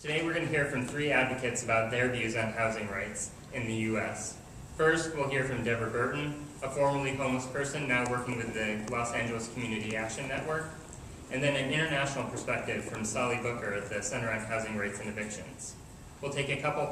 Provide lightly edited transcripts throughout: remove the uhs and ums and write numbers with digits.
Today we're going to hear from three advocates about their views on housing rights in the U.S. First, we'll hear from Deborah Burton, a formerly homeless person now working with the Los Angeles Community Action Network, and then an international perspective from Sally Booker at the Center on Housing Rights and Evictions. We'll take a couple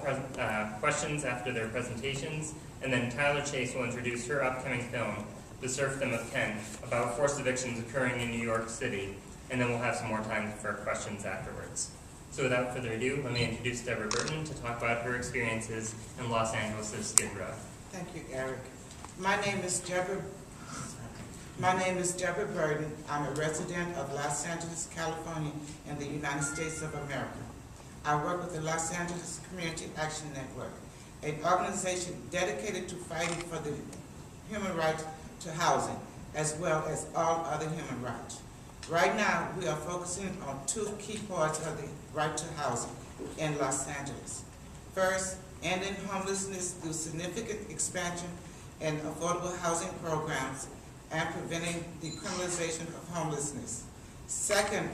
questions after their presentations, and then Tyler Chase will introduce her upcoming film, The Serfdom of Ken, about forced evictions occurring in New York City, and then we'll have some more time for questions afterwards. So without further ado, let me introduce Deborah Burton to talk about her experiences in Los Angeles' Skid Row. Thank you, Eric. My name is Deborah Burton. I'm a resident of Los Angeles, California, in the United States of America. I work with the Los Angeles Community Action Network, an organization dedicated to fighting for the human right to housing, as well as all other human rights. Right now, we are focusing on two key parts of the right to housing in Los Angeles. First, ending homelessness through significant expansion in affordable housing programs and preventing the criminalization of homelessness. Second,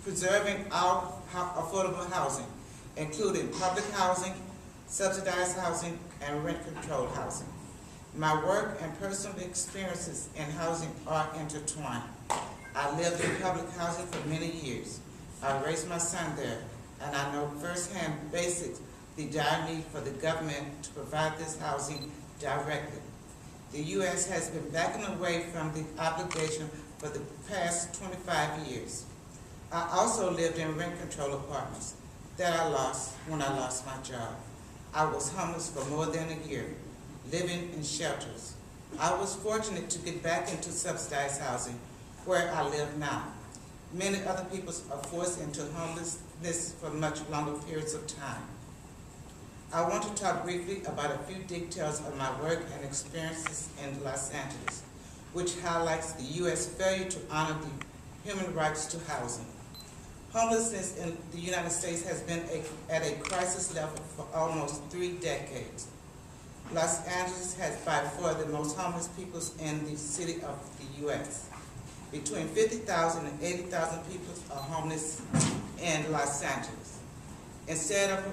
preserving our affordable housing, including public housing, subsidized housing, and rent-controlled housing. My work and personal experiences in housing are intertwined. I lived in public housing for many years. I raised my son there, and I know firsthand the dire need for the government to provide this housing directly. The U.S. has been backing away from the obligation for the past 25 years. I also lived in rent-control apartments that I lost when I lost my job. I was homeless for more than a year, living in shelters. I was fortunate to get back into subsidized housing, where I live now. Many other people are forced into homelessness for much longer periods of time. I want to talk briefly about a few details of my work and experiences in Los Angeles, which highlights the U.S. failure to honor the human rights to housing. Homelessness in the United States has been at a crisis level for almost 3 decades. Los Angeles has by far the most homeless people in the city of the U.S. Between 50,000 and 80,000 people are homeless in Los Angeles. Instead of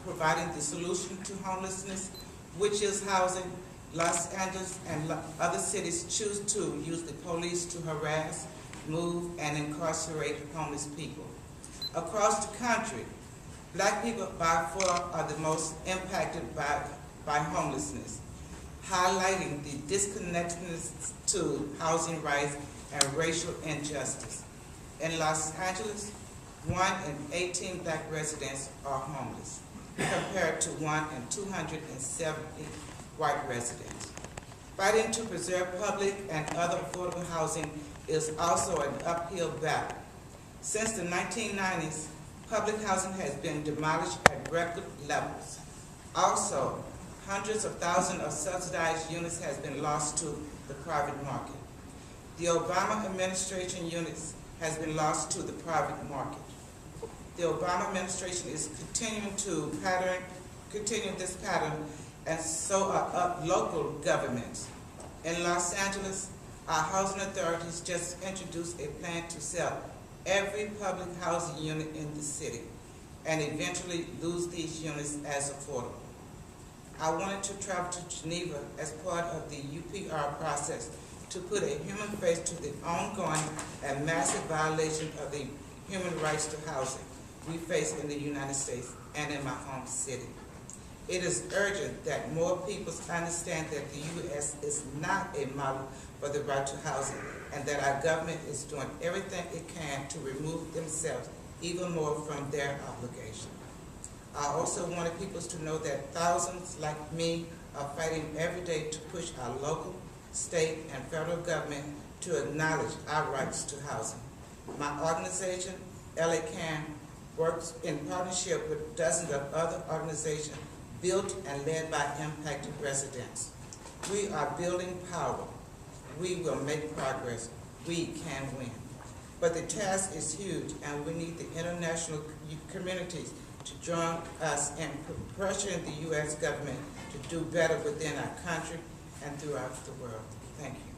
providing the solution to homelessness, which is housing, Los Angeles and other cities choose to use the police to harass, move, and incarcerate homeless people. Across the country, Black people by far are the most impacted by homelessness, highlighting the disconnectedness to housing rights and racial injustice. In Los Angeles, 1 in 18 Black residents are homeless, compared to 1 in 270 white residents. Fighting to preserve public and other affordable housing is also an uphill battle. Since the 1990s, public housing has been demolished at record levels. Also, hundreds of thousands of subsidized units has been lost to the private market. The Obama administration units has been lost to the private market. The Obama administration is continuing this pattern, and so are local governments. In Los Angeles, our housing authorities just introduced a plan to sell every public housing unit in the city and eventually lose these units as affordable. I wanted to travel to Geneva as part of the UPR process to put a human face to the ongoing and massive violation of the human rights to housing we face in the United States and in my home city. It is urgent that more people understand that the U.S. is not a model for the right to housing, and that our government is doing everything it can to remove themselves even more from their obligation. I also wanted people to know that thousands like me are fighting every day to push our local, state, and federal government to acknowledge our rights to housing. My organization, LA CAN, works in partnership with dozens of other organizations built and led by impacted residents. We are building power. We will make progress. We can win. But the task is huge, and we need the international communities to join us in pressuring the U.S. government to do better within our country and throughout the world. Thank you.